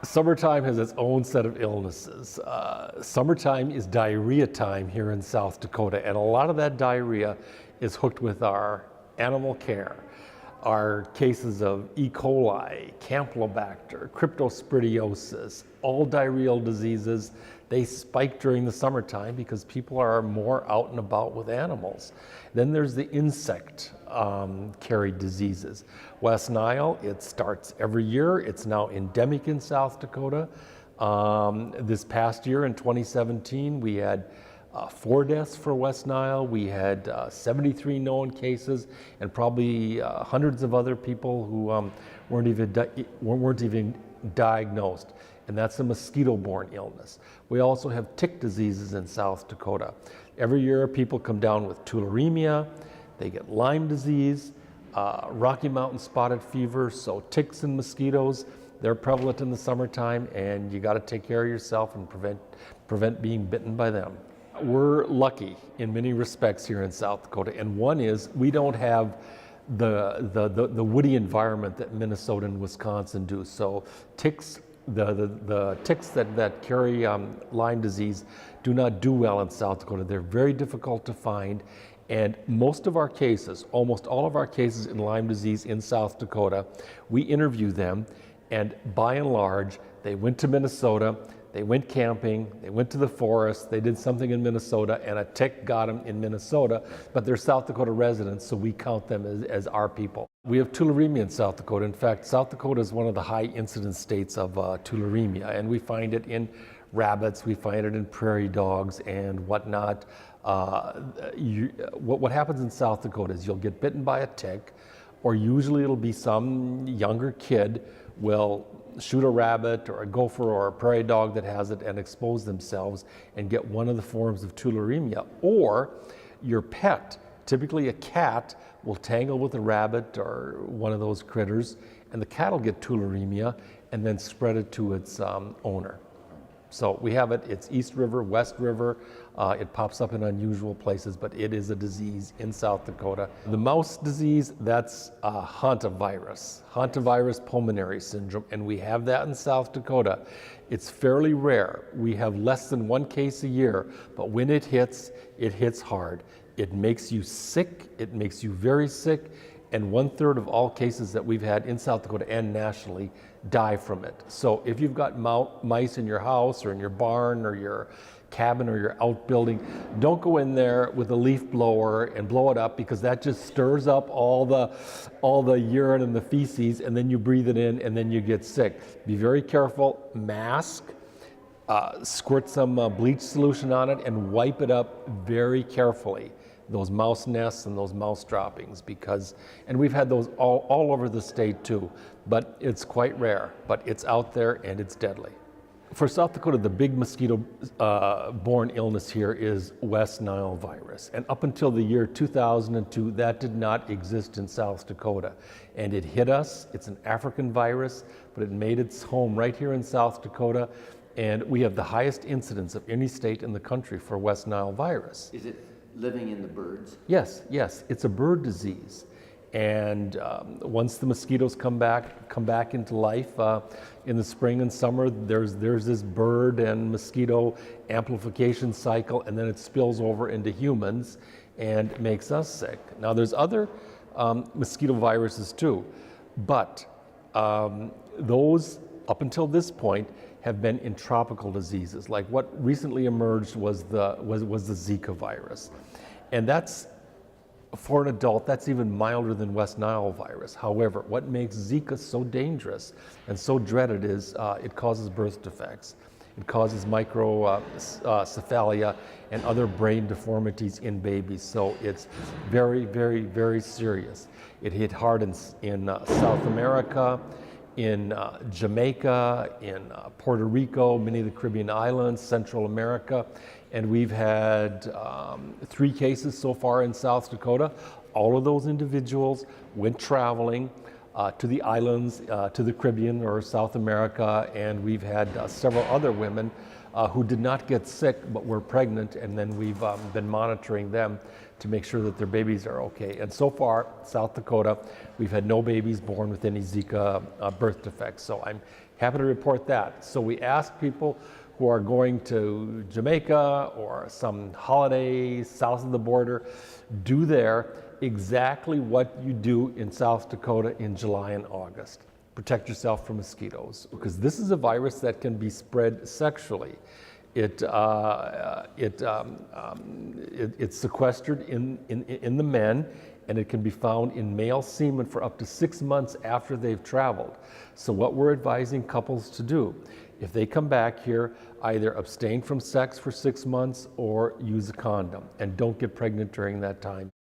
Summertime has its own set of illnesses. Summertime is diarrhea time here in South Dakota, and a lot of that diarrhea is hooked with our animal care. Our cases of E. coli, Campylobacter, cryptosporidiosis, all diarrheal diseases, they spike during the summertime because people are more out and about with animals. Then there's the insect carried diseases. West Nile, it starts every year. It's now endemic in South Dakota. This past year in 2017, we had 4 deaths for West Nile. We had 73 known cases and probably hundreds of other people who weren't even diagnosed. And that's a mosquito-borne illness. We also have tick diseases in South Dakota. Every year people come down with tularemia, they get Lyme disease, Rocky Mountain spotted fever, so ticks and mosquitoes, they're prevalent in the summertime, and you gotta take care of yourself and prevent being bitten by them. We're lucky in many respects here in South Dakota, and one is we don't have the woody environment that Minnesota and Wisconsin do. So ticks, the ticks that carry Lyme disease do not do well in South Dakota. They're very difficult to find, and most of our cases, almost all of our cases in Lyme disease in South Dakota, we interview them, and by and large, they went to Minnesota, they went camping, they went to the forest, they did something in Minnesota, and a tick got them in Minnesota, but they're South Dakota residents, so we count them as our people. We have tularemia in South Dakota. In fact, South Dakota is one of the high incidence states of tularemia, and we find it in rabbits, we find it in prairie dogs and whatnot. What happens in South Dakota is you'll get bitten by a tick, or usually it'll be some younger kid will shoot a rabbit or a gopher or a prairie dog that has it and expose themselves and get one of the forms of tularemia. Or your pet, typically a cat, will tangle with a rabbit or one of those critters, and the cat will get tularemia and then spread it to its owner. So we have it, it's East River, West River. It pops up in unusual places, but it is a disease in South Dakota. The mouse disease, that's hantavirus pulmonary syndrome, and we have that in South Dakota. It's fairly rare. We have less than 1 case a year, but when it hits hard. It makes you sick, it makes you very sick, and 1/3 of all cases that we've had in South Dakota and nationally die from it. So if you've got mice in your house or in your barn or your cabin or your outbuilding, don't go in there with a leaf blower and blow it up, because that just stirs up all the urine and the feces, and then you breathe it in and then you get sick. Be very careful, mask, squirt some bleach solution on it and wipe it up very carefully. Those mouse nests and those mouse droppings, and we've had those all over the state too, but it's quite rare, but it's out there and it's deadly. For South Dakota, the big mosquito-borne illness here is West Nile virus. And up until the year 2002, that did not exist in South Dakota. And it hit us. It's an African virus, but it made its home right here in South Dakota. And we have the highest incidence of any state in the country for West Nile virus. Is it living in the birds? Yes, it's a bird disease. And once the mosquitoes come back into life in the spring and summer, there's this bird and mosquito amplification cycle, and then it spills over into humans and makes us sick. Now there's other mosquito viruses too, but those up until this point have been in tropical diseases. Like what recently emerged was the Zika virus, and that's, for an adult, that's even milder than West Nile virus. However, what makes Zika so dangerous and so dreaded is it causes birth defects. It causes microcephalia and other brain deformities in babies. So it's very, very, very serious. It hit hard in South America, in Jamaica, in Puerto Rico, many of the Caribbean islands, Central America. And we've had 3 cases so far in South Dakota. All of those individuals went traveling to the islands, to the Caribbean or South America, and we've had several other women who did not get sick but were pregnant, and then we've been monitoring them to make sure that their babies are okay. And so far, South Dakota, we've had no babies born with any Zika birth defects. So I'm Happy to report that. So we ask people who are going to Jamaica or some holiday south of the border, do there exactly what you do in South Dakota in July and August. Protect yourself from mosquitoes, because this is a virus that can be spread sexually. It's sequestered in the men, and it can be found in male semen for up to 6 months after they've traveled. So what we're advising couples to do, if they come back here, either abstain from sex for 6 months or use a condom, and don't get pregnant during that time.